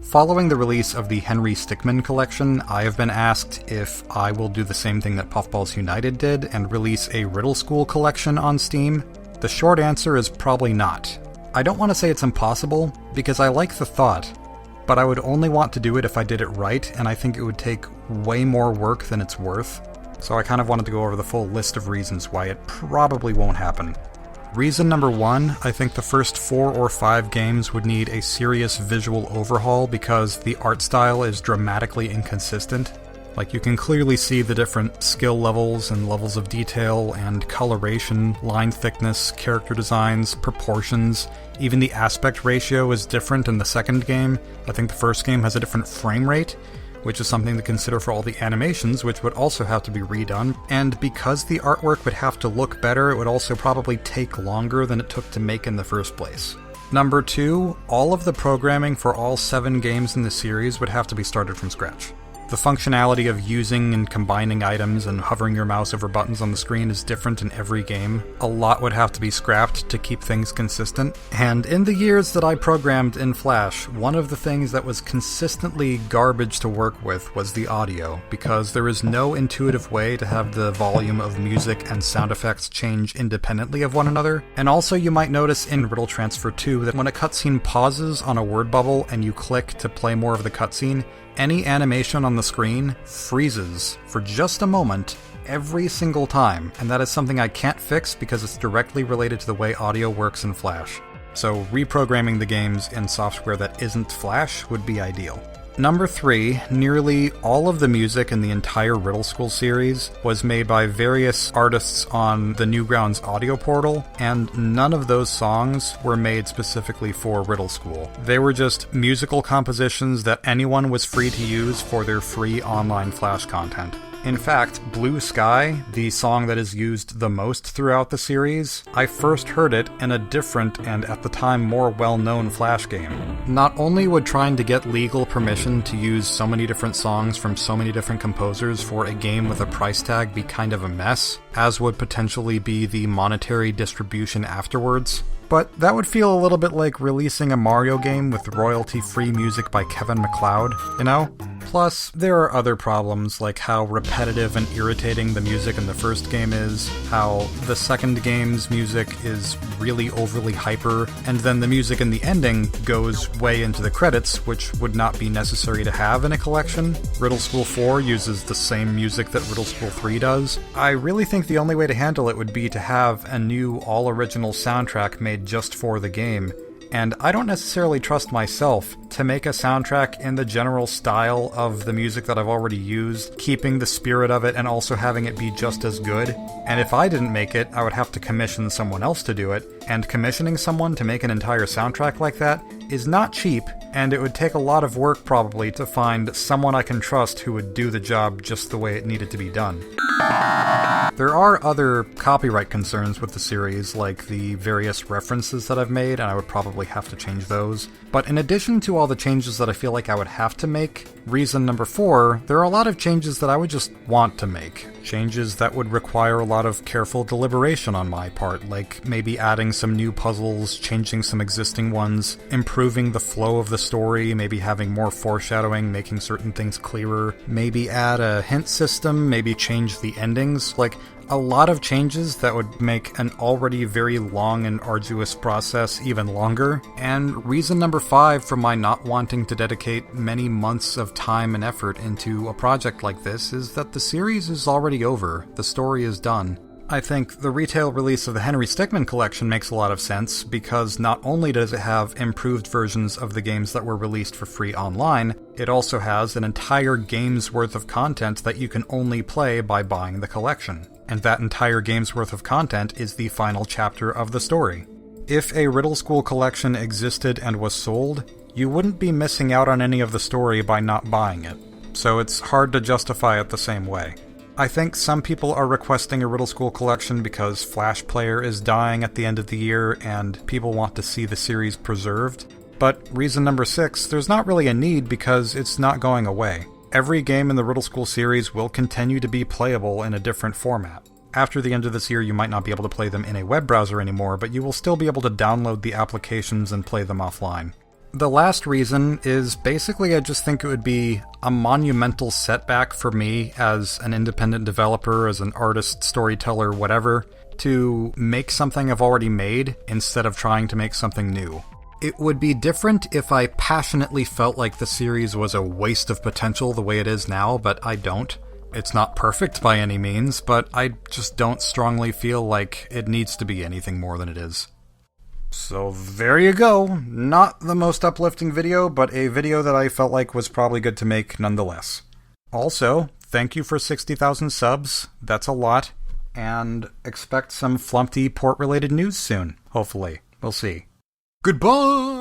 Following the release of the Henry Stickmin collection, I have been asked if I will do the same thing that Puffballs United did and release a Riddle School collection on Steam. The short answer is probably not. I don't want to say it's impossible, because I like the thought, but I would only want to do it if I did it right, and I think it would take way more work than it's worth. So I kind of wanted to go over the full list of reasons why it probably won't happen. Reason number 1, I think the first 4 or 5 games would need a serious visual overhaul because the art style is dramatically inconsistent. Like, you can clearly see the different skill levels and levels of detail and coloration, line thickness, character designs, proportions. Even the aspect ratio is different in the second game. I think the first game has a different frame rate, which is something to consider for all the animations, which would also have to be redone. And because the artwork would have to look better, it would also probably take longer than it took to make in the first place. Number 2, all of the programming for all 7 games in the series would have to be started from scratch. The functionality of using and combining items and hovering your mouse over buttons on the screen is different in every game. A lot would have to be scrapped to keep things consistent. And in the years that I programmed in Flash, one of the things that was consistently garbage to work with was the audio, because there is no intuitive way to have the volume of music and sound effects change independently of one another. And also you might notice in Riddle Transfer 2 that when a cutscene pauses on a word bubble and you click to play more of the cutscene, any animation on the screen freezes for just a moment every single time, and that is something I can't fix because it's directly related to the way audio works in Flash. So reprogramming the games in software that isn't Flash would be ideal. Number 3, nearly all of the music in the entire Riddle School series was made by various artists on the Newgrounds audio portal, and none of those songs were made specifically for Riddle School. They were just musical compositions that anyone was free to use for their free online Flash content. In fact, Blue Sky, the song that is used the most throughout the series, I first heard it in a different and at the time more well-known Flash game. Not only would trying to get legal permission to use so many different songs from so many different composers for a game with a price tag be kind of a mess, as would potentially be the monetary distribution afterwards. But that would feel a little bit like releasing a Mario game with royalty-free music by Kevin MacLeod, you know? Plus, there are other problems, like how repetitive and irritating the music in the first game is, how the second game's music is really overly hyper, and then the music in the ending goes way into the credits, which would not be necessary to have in a collection. Riddle School 4 uses the same music that Riddle School 3 does. I really think the only way to handle it would be to have a new all-original soundtrack made just for the game. And I don't necessarily trust myself to make a soundtrack in the general style of the music that I've already used, keeping the spirit of it and also having it be just as good. And if I didn't make it, I would have to commission someone else to do it, and commissioning someone to make an entire soundtrack like that is not cheap, and it would take a lot of work probably to find someone I can trust who would do the job just the way it needed to be done. There are other copyright concerns with the series, like the various references that I've made, and I would probably have to change those. But in addition to all the changes that I feel like I would have to make, reason number 4, there are a lot of changes that I would just want to make. Changes that would require a lot of careful deliberation on my part, like maybe adding some new puzzles, changing some existing ones, improving the flow of the story, maybe having more foreshadowing, making certain things clearer, maybe add a hint system, maybe change the endings, like a lot of changes that would make an already very long and arduous process even longer. And reason number 5 for my not wanting to dedicate many months of time and effort into a project like this is that the series is already over. The story is done. I think the retail release of the Henry Stickmin collection makes a lot of sense, because not only does it have improved versions of the games that were released for free online, it also has an entire game's worth of content that you can only play by buying the collection. And that entire game's worth of content is the final chapter of the story. If a Riddle School collection existed and was sold, you wouldn't be missing out on any of the story by not buying it. So it's hard to justify it the same way. I think some people are requesting a Riddle School collection because Flash Player is dying at the end of the year and people want to see the series preserved. But reason number 6, there's not really a need because it's not going away. Every game in the Riddle School series will continue to be playable in a different format. After the end of this year, you might not be able to play them in a web browser anymore, but you will still be able to download the applications and play them offline. The last reason is basically I just think it would be a monumental setback for me as an independent developer, as an artist, storyteller, whatever, to make something I've already made instead of trying to make something new. It would be different if I passionately felt like the series was a waste of potential the way it is now, but I don't. It's not perfect by any means, but I just don't strongly feel like it needs to be anything more than it is. So there you go. Not the most uplifting video, but a video that I felt like was probably good to make nonetheless. Also, thank you for 60,000 subs. That's a lot. And expect some Flumpty port-related news soon, hopefully. We'll see. Goodbye!